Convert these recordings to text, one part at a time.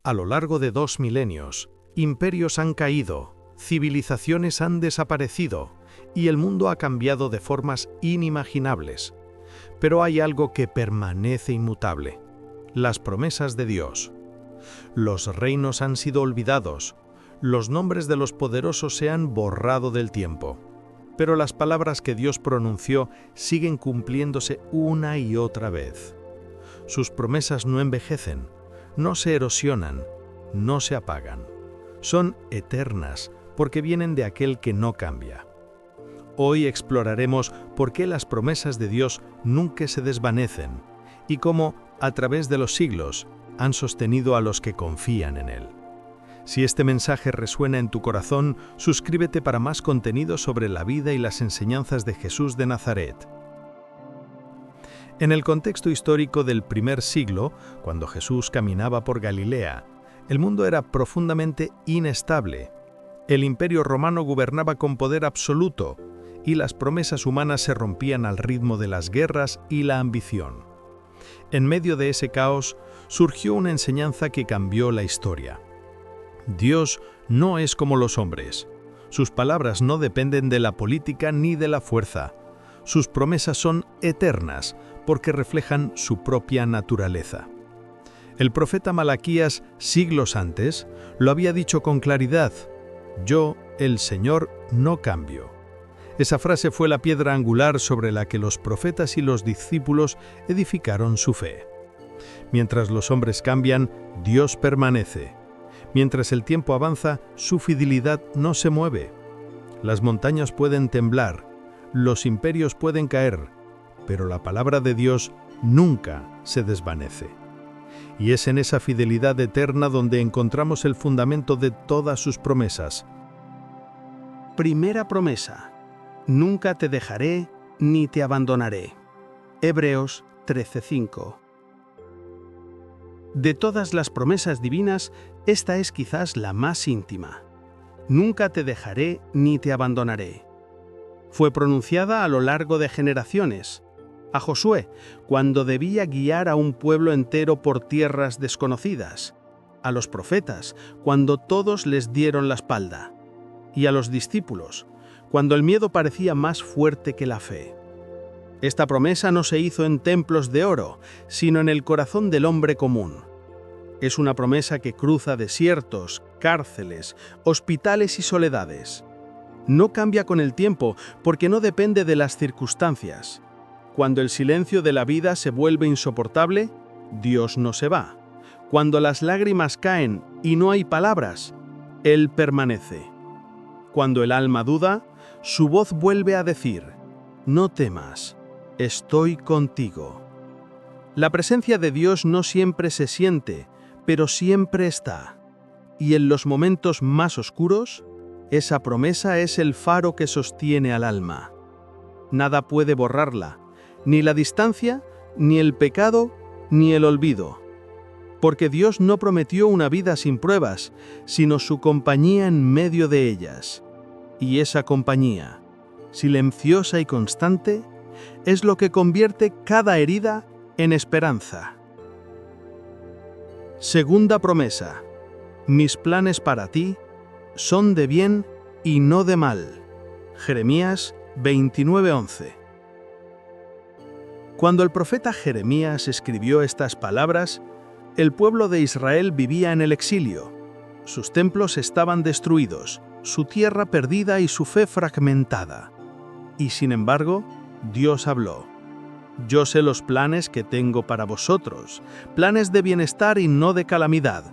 A lo largo de 2 milenios, imperios han caído, civilizaciones han desaparecido y el mundo ha cambiado de formas inimaginables. Pero hay algo que permanece inmutable: las promesas de Dios. Los reinos han sido olvidados, los nombres de los poderosos se han borrado del tiempo, pero las palabras que Dios pronunció siguen cumpliéndose una y otra vez. Sus promesas no envejecen, no se erosionan, no se apagan. Son eternas porque vienen de aquel que no cambia. Hoy exploraremos por qué las promesas de Dios nunca se desvanecen y cómo, a través de los siglos, han sostenido a los que confían en Él. Si este mensaje resuena en tu corazón, suscríbete para más contenido sobre la vida y las enseñanzas de Jesús de Nazaret. En el contexto histórico del primer siglo, cuando Jesús caminaba por Galilea, el mundo era profundamente inestable. El Imperio Romano gobernaba con poder absoluto y las promesas humanas se rompían al ritmo de las guerras y la ambición. En medio de ese caos, surgió una enseñanza que cambió la historia. Dios no es como los hombres. Sus palabras no dependen de la política ni de la fuerza. Sus promesas son eternas porque reflejan su propia naturaleza. El profeta Malaquías, siglos antes, lo había dicho con claridad: «Yo, el Señor, no cambio». Esa frase fue la piedra angular sobre la que los profetas y los discípulos edificaron su fe. Mientras los hombres cambian, Dios permanece. Mientras el tiempo avanza, su fidelidad no se mueve. Las montañas pueden temblar, los imperios pueden caer, pero la palabra de Dios nunca se desvanece. Y es en esa fidelidad eterna donde encontramos el fundamento de todas sus promesas. Primera promesa: nunca te dejaré ni te abandonaré. Hebreos 13:5. De todas las promesas divinas, esta es quizás la más íntima. Nunca te dejaré ni te abandonaré. Fue pronunciada a lo largo de generaciones. A Josué, cuando debía guiar a un pueblo entero por tierras desconocidas. A los profetas, cuando todos les dieron la espalda. Y a los discípulos, cuando el miedo parecía más fuerte que la fe. Esta promesa no se hizo en templos de oro, sino en el corazón del hombre común. Es una promesa que cruza desiertos, cárceles, hospitales y soledades. No cambia con el tiempo porque no depende de las circunstancias. Cuando el silencio de la vida se vuelve insoportable, Dios no se va. Cuando las lágrimas caen y no hay palabras, Él permanece. Cuando el alma duda, su voz vuelve a decir: «No temas, estoy contigo». La presencia de Dios no siempre se siente, pero siempre está. Y en los momentos más oscuros, esa promesa es el faro que sostiene al alma. Nada puede borrarla, ni la distancia, ni el pecado, ni el olvido. Porque Dios no prometió una vida sin pruebas, sino su compañía en medio de ellas. Y esa compañía, silenciosa y constante, es lo que convierte cada herida en esperanza. Segunda promesa: mis planes para ti son de bien y no de mal. Jeremías 29:11. Cuando el profeta Jeremías escribió estas palabras, el pueblo de Israel vivía en el exilio. Sus templos estaban destruidos, su tierra perdida y su fe fragmentada. Y sin embargo, Dios habló: «Yo sé los planes que tengo para vosotros, planes de bienestar y no de calamidad,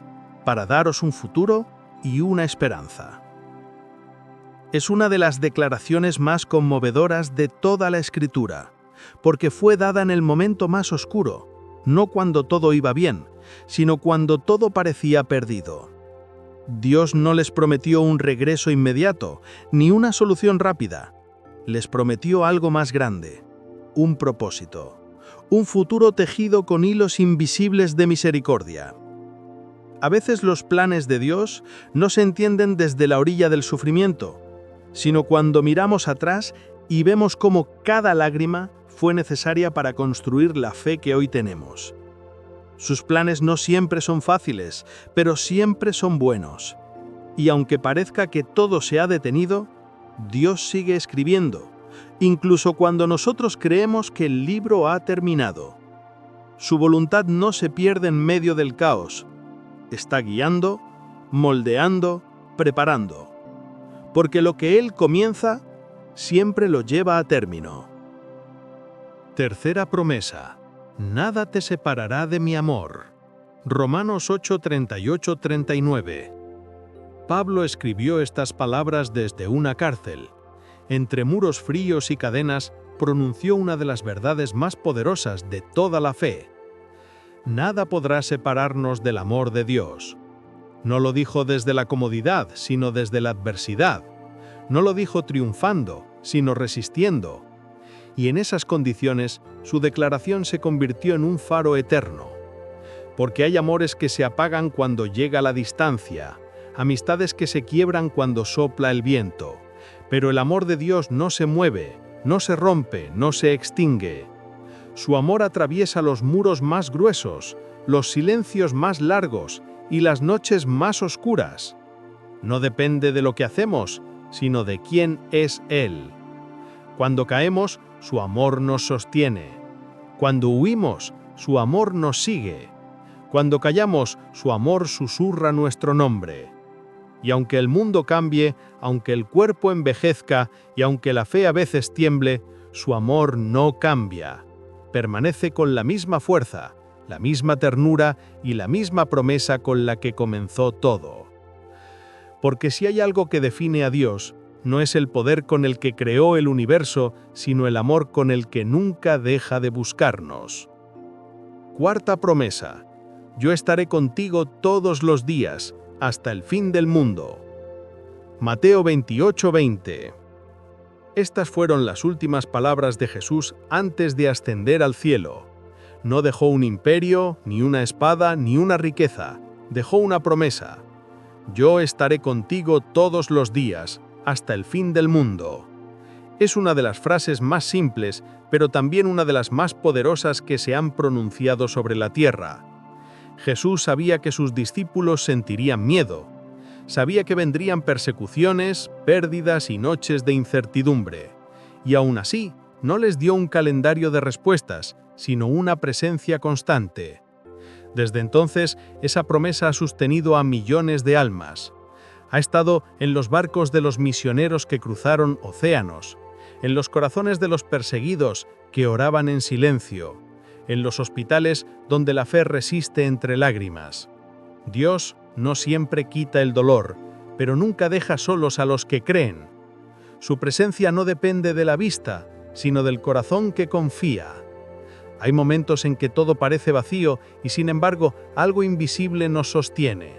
para daros un futuro y una esperanza». Es una de las declaraciones más conmovedoras de toda la Escritura, porque fue dada en el momento más oscuro, no cuando todo iba bien, sino cuando todo parecía perdido. Dios no les prometió un regreso inmediato, ni una solución rápida. Les prometió algo más grande: un propósito, un futuro tejido con hilos invisibles de misericordia. A veces los planes de Dios no se entienden desde la orilla del sufrimiento, sino cuando miramos atrás y vemos cómo cada lágrima fue necesaria para construir la fe que hoy tenemos. Sus planes no siempre son fáciles, pero siempre son buenos. Y aunque parezca que todo se ha detenido, Dios sigue escribiendo, incluso cuando nosotros creemos que el libro ha terminado. Su voluntad no se pierde en medio del caos. Está guiando, moldeando, preparando. Porque lo que Él comienza, siempre lo lleva a término. Tercera promesa. Nada te separará de mi amor. Romanos 8, 38-39. Pablo escribió estas palabras desde una cárcel. Entre muros fríos y cadenas, pronunció una de las verdades más poderosas de toda la fe. Nada podrá separarnos del amor de Dios. No lo dijo desde la comodidad, sino desde la adversidad. No lo dijo triunfando, sino resistiendo. Y en esas condiciones, su declaración se convirtió en un faro eterno. Porque hay amores que se apagan cuando llega la distancia, amistades que se quiebran cuando sopla el viento. Pero el amor de Dios no se mueve, no se rompe, no se extingue. Su amor atraviesa los muros más gruesos, los silencios más largos y las noches más oscuras. No depende de lo que hacemos, sino de quién es Él. Cuando caemos, su amor nos sostiene. Cuando huimos, su amor nos sigue. Cuando callamos, su amor susurra nuestro nombre. Y aunque el mundo cambie, aunque el cuerpo envejezca y aunque la fe a veces tiemble, su amor no cambia. Permanece con la misma fuerza, la misma ternura y la misma promesa con la que comenzó todo. Porque si hay algo que define a Dios, no es el poder con el que creó el universo, sino el amor con el que nunca deja de buscarnos. Cuarta promesa. Yo estaré contigo todos los días, hasta el fin del mundo. Mateo 28:20. Estas fueron las últimas palabras de Jesús antes de ascender al cielo. No dejó un imperio, ni una espada, ni una riqueza. Dejó una promesa. Yo estaré contigo todos los días, hasta el fin del mundo. Es una de las frases más simples, pero también una de las más poderosas que se han pronunciado sobre la tierra. Jesús sabía que sus discípulos sentirían miedo. Sabía que vendrían persecuciones, pérdidas y noches de incertidumbre. Y aún así, no les dio un calendario de respuestas, sino una presencia constante. Desde entonces, esa promesa ha sostenido a millones de almas. Ha estado en los barcos de los misioneros que cruzaron océanos, en los corazones de los perseguidos que oraban en silencio, en los hospitales donde la fe resiste entre lágrimas. Dios no siempre quita el dolor, pero nunca deja solos a los que creen. Su presencia no depende de la vista, sino del corazón que confía. Hay momentos en que todo parece vacío y sin embargo algo invisible nos sostiene.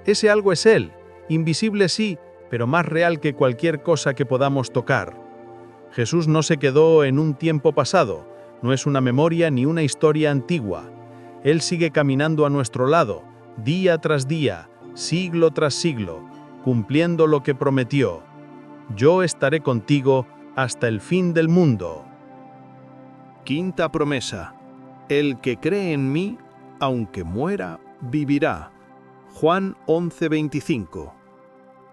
Ese algo es Él, invisible sí, pero más real que cualquier cosa que podamos tocar. Jesús no se quedó en un tiempo pasado, no es una memoria ni una historia antigua. Él sigue caminando a nuestro lado, día tras día, siglo tras siglo, cumpliendo lo que prometió. Yo estaré contigo hasta el fin del mundo. Quinta promesa. El que cree en mí, aunque muera, vivirá. Juan 11:25.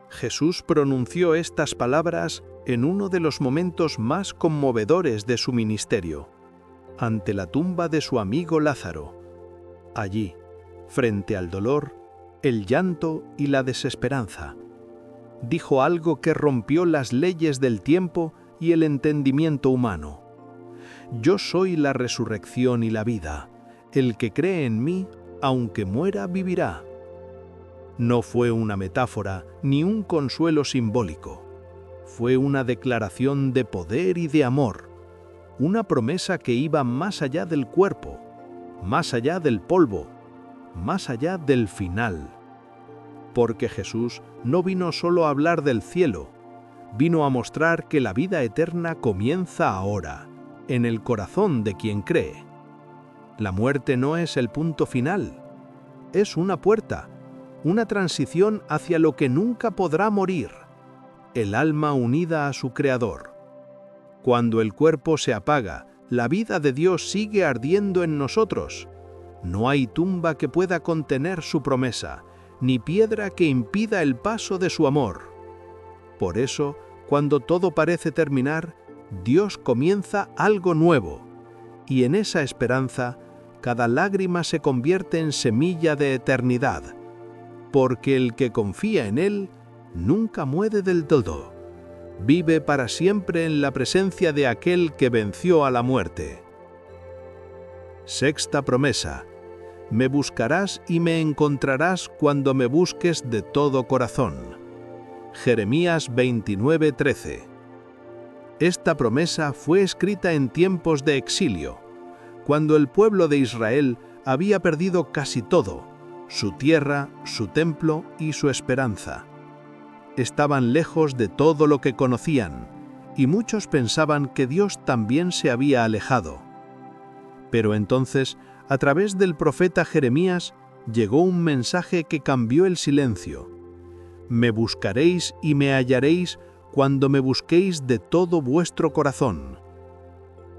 Jesús pronunció estas palabras en uno de los momentos más conmovedores de su ministerio, ante la tumba de su amigo Lázaro. Allí, frente al dolor, el llanto y la desesperanza, dijo algo que rompió las leyes del tiempo y el entendimiento humano. Yo soy la resurrección y la vida. El que cree en mí, aunque muera, vivirá. No fue una metáfora ni un consuelo simbólico. Fue una declaración de poder y de amor. Una promesa que iba más allá del cuerpo, más allá del polvo, más allá del final. Porque Jesús no vino solo a hablar del cielo, vino a mostrar que la vida eterna comienza ahora, en el corazón de quien cree. La muerte no es el punto final, es una puerta, una transición hacia lo que nunca podrá morir, el alma unida a su Creador. Cuando el cuerpo se apaga, la vida de Dios sigue ardiendo en nosotros. No hay tumba que pueda contener su promesa, ni piedra que impida el paso de su amor. Por eso, cuando todo parece terminar, Dios comienza algo nuevo, y en esa esperanza, cada lágrima se convierte en semilla de eternidad, porque el que confía en Él nunca muere del todo. Vive para siempre en la presencia de aquel que venció a la muerte. Sexta promesa. Me buscarás y me encontrarás cuando me busques de todo corazón. Jeremías 29:13. Esta promesa fue escrita en tiempos de exilio, cuando el pueblo de Israel había perdido casi todo, su tierra, su templo y su esperanza. Estaban lejos de todo lo que conocían, y muchos pensaban que Dios también se había alejado. Pero entonces, a través del profeta Jeremías, llegó un mensaje que cambió el silencio. Me buscaréis y me hallaréis cuando me busquéis de todo vuestro corazón.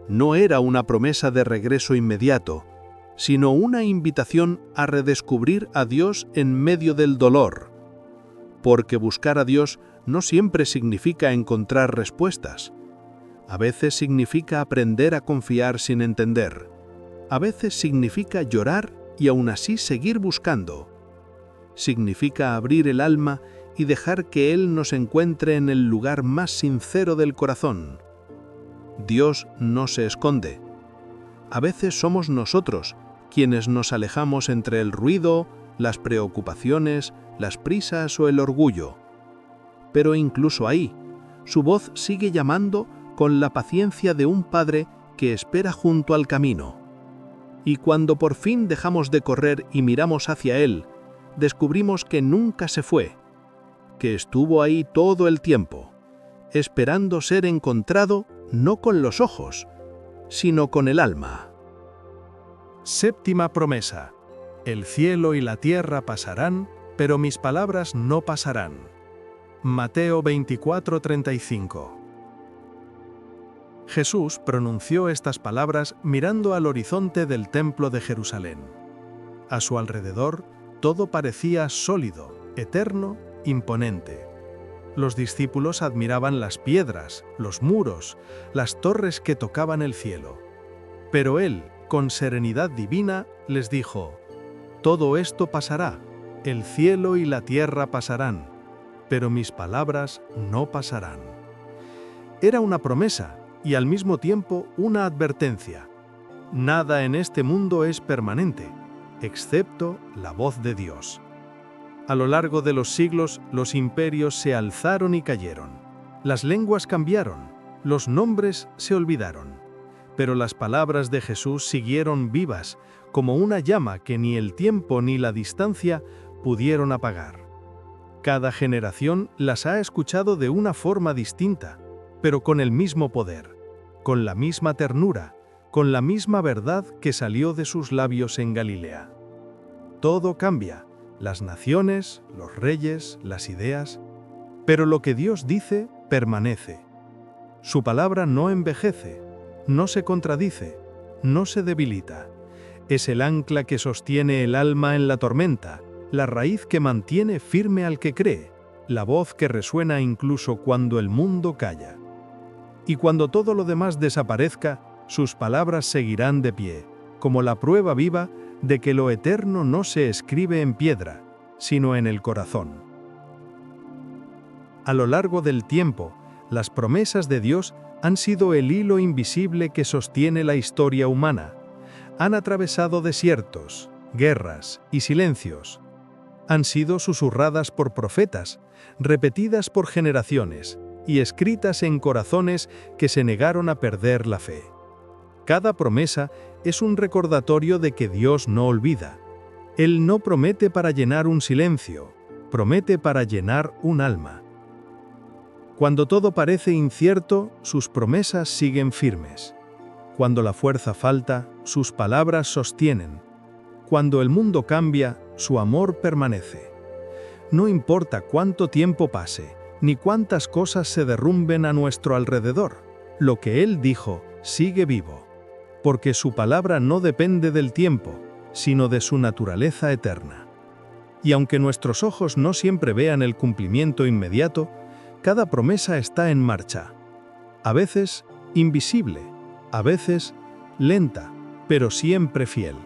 No era una promesa de regreso inmediato, sino una invitación a redescubrir a Dios en medio del dolor, porque buscar a Dios no siempre significa encontrar respuestas. A veces significa aprender a confiar sin entender. A veces significa llorar y aún así seguir buscando. Significa abrir el alma y dejar que Él nos encuentre en el lugar más sincero del corazón. Dios no se esconde. A veces somos nosotros quienes nos alejamos entre el ruido, las preocupaciones, las prisas o el orgullo. Pero incluso ahí, su voz sigue llamando con la paciencia de un padre que espera junto al camino. Y cuando por fin dejamos de correr y miramos hacia Él, descubrimos que nunca se fue, que estuvo ahí todo el tiempo, esperando ser encontrado no con los ojos, sino con el alma. Séptima promesa. El cielo y la tierra pasarán, pero mis palabras no pasarán. Mateo 24:35. Jesús pronunció estas palabras mirando al horizonte del templo de Jerusalén. A su alrededor, todo parecía sólido, eterno, imponente. Los discípulos admiraban las piedras, los muros, las torres que tocaban el cielo. Pero Él, con serenidad divina, les dijo: todo esto pasará, el cielo y la tierra pasarán, pero mis palabras no pasarán. Era una promesa y al mismo tiempo una advertencia. Nada en este mundo es permanente, excepto la voz de Dios. A lo largo de los siglos, los imperios se alzaron y cayeron. Las lenguas cambiaron, los nombres se olvidaron. Pero las palabras de Jesús siguieron vivas, como una llama que ni el tiempo ni la distancia pudieron apagar. Cada generación las ha escuchado de una forma distinta, pero con el mismo poder, con la misma ternura, con la misma verdad que salió de sus labios en Galilea. Todo cambia, las naciones, los reyes, las ideas, pero lo que Dios dice permanece. Su palabra no envejece, no se contradice, no se debilita. Es el ancla que sostiene el alma en la tormenta, la raíz que mantiene firme al que cree, la voz que resuena incluso cuando el mundo calla. Y cuando todo lo demás desaparezca, sus palabras seguirán de pie, como la prueba viva de que lo eterno no se escribe en piedra, sino en el corazón. A lo largo del tiempo, las promesas de Dios han sido el hilo invisible que sostiene la historia humana. Han atravesado desiertos, guerras y silencios. Han sido susurradas por profetas, repetidas por generaciones y escritas en corazones que se negaron a perder la fe. Cada promesa es un recordatorio de que Dios no olvida. Él no promete para llenar un silencio, promete para llenar un alma. Cuando todo parece incierto, sus promesas siguen firmes. Cuando la fuerza falta, sus palabras sostienen. Cuando el mundo cambia, su amor permanece. No importa cuánto tiempo pase, ni cuántas cosas se derrumben a nuestro alrededor, lo que Él dijo sigue vivo, porque su palabra no depende del tiempo, sino de su naturaleza eterna. Y aunque nuestros ojos no siempre vean el cumplimiento inmediato, cada promesa está en marcha. A veces invisible, a veces lenta, pero siempre fiel.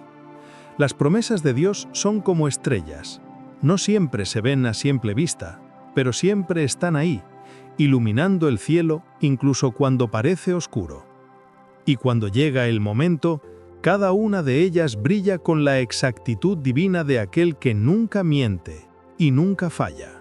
Las promesas de Dios son como estrellas. No siempre se ven a simple vista, pero siempre están ahí, iluminando el cielo incluso cuando parece oscuro. Y cuando llega el momento, cada una de ellas brilla con la exactitud divina de aquel que nunca miente y nunca falla.